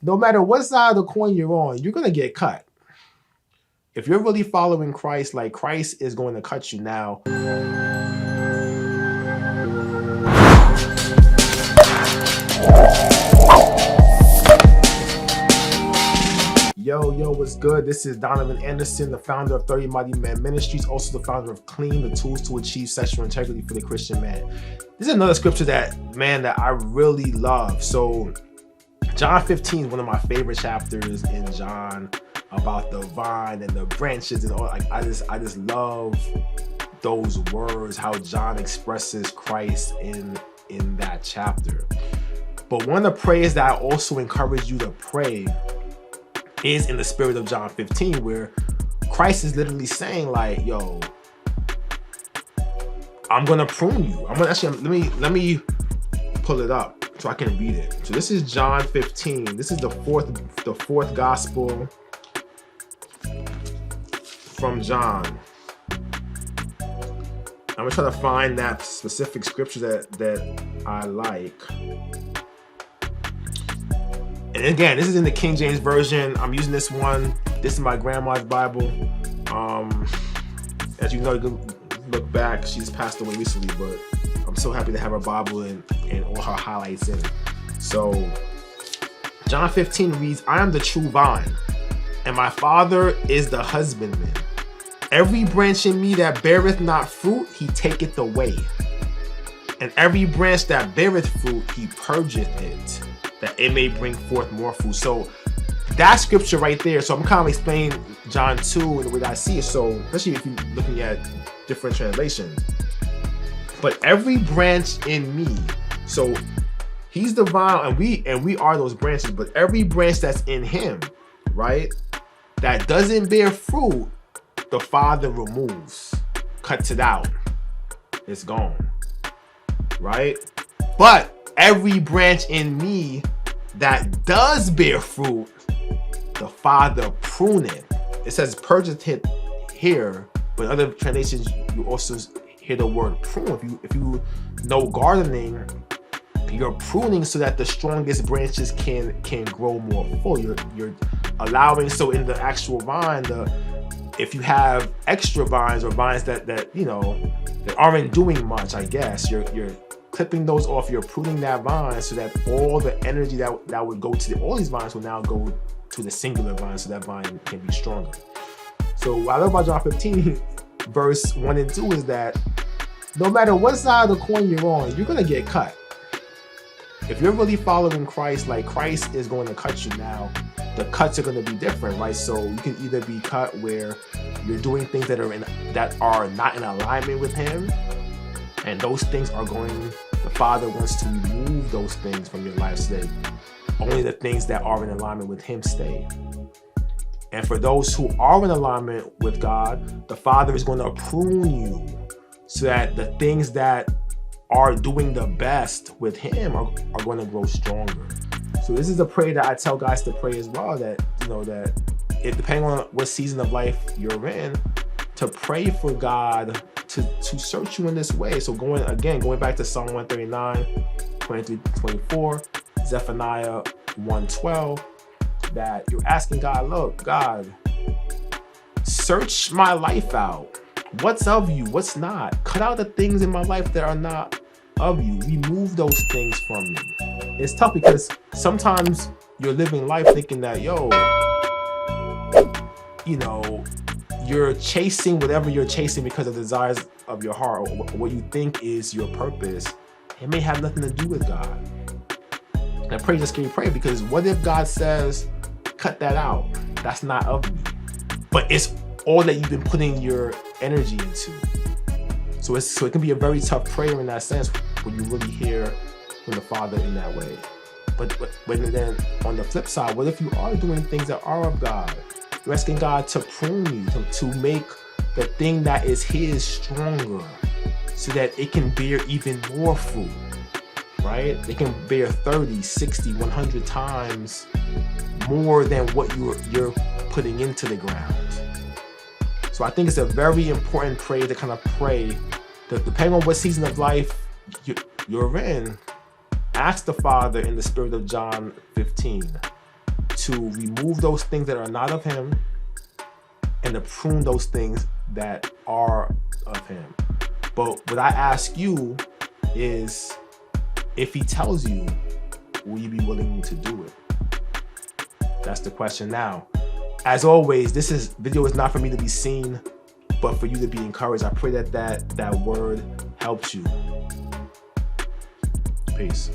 no matter what side of the coin you're on, you're going to get cut. If you're really following Christ, like Christ is going to cut you now. Yo, what's good? This is Donovan Anderson, the founder of 30 Mighty Men Ministries, also the founder of Clean, the tools to achieve sexual integrity for the Christian man. This is another scripture that I really love. So John 15 is one of my favorite chapters in John, about the vine and the branches and all. Like I just love those words, how John expresses Christ in that chapter. But one of the prayers that I also encourage you to pray is in the spirit of John 15, where Christ is literally saying, like, yo, I'm gonna prune you. I'm gonna actually, let me pull it up so I can read it. So this is John 15. This is the fourth gospel from John. I'm gonna try to find that specific scripture that I like. And again, this is in the King James Version. I'm using this one. This is my grandma's Bible. As you know, you can look back. She's passed away recently, but I'm so happy to have her Bible and all her highlights in it. So John 15 reads, I am the true vine, and my Father is the husbandman. Every branch in me that beareth not fruit, he taketh away. And every branch that beareth fruit, he purgeth it, that it may bring forth more fruit. So that scripture right there. So I'm kind of explaining John 2 in the way that I see it. So especially if you're looking at different translations. But every branch in me, so he's the vine and we are those branches, but every branch that's in him, right, that doesn't bear fruit, the Father removes, cuts it out. It's gone, right? But every branch in me that does bear fruit, the Father pruneth. It says purgeth it here, but in other translations you also hear the word prune. If you know gardening, you're pruning so that the strongest branches can grow more full. You're allowing, so in the actual vine, if you have extra vines or vines that you know that aren't doing much, I guess you're clipping those off. You're pruning that vine so that all the energy that would go to all these vines will now go to the singular vine, so that vine can be stronger. So what I love about John 15 verse 1 and 2 is that no matter what side of the coin you're on, you're gonna get cut. If you're really following Christ, like Christ is going to cut you now, the cuts are going to be different, right? So you can either be cut where you're doing things that are not in alignment with him, and those things are the Father wants to remove those things from your life so that only the things that are in alignment with him stay. And for those who are in alignment with God, the Father is going to prune you so that the things that are doing the best with him are going to grow stronger. So this is a prayer that I tell guys to pray as well, that you know that if depending on what season of life you're in, to pray for God to search you in this way. So going back to Psalm 139, 23-24, Zephaniah 1:12, that you're asking God, look, God, search my life out. What's of you? What's not? Cut out the things in my life that are not of you. Remove those things from me. It's tough because sometimes you're living life thinking that, you're chasing whatever you're chasing because of the desires of your heart or what you think is your purpose. It may have nothing to do with God. And I pray, just can you pray? Because what if God says, cut that out? That's not of me. But it's all that you've been putting your energy into. So it can be a very tough prayer in that sense when you really hear from the Father in that way. But then on the flip side, what if you are doing things that are of God? You're asking God to prune you, to make the thing that is his stronger so that it can bear even more fruit, right? It can bear 30, 60, 100 times more than what you're putting into the ground. So I think it's a very important prayer to kind of pray that depending on what season of life you're in, ask the Father in the spirit of John 15 to remove those things that are not of him and to prune those things that are of him. But what I ask you is, if he tells you, will you be willing to do it? That's the question now. As always, this video is not for me to be seen, but for you to be encouraged. I pray that that word helps you. Peace.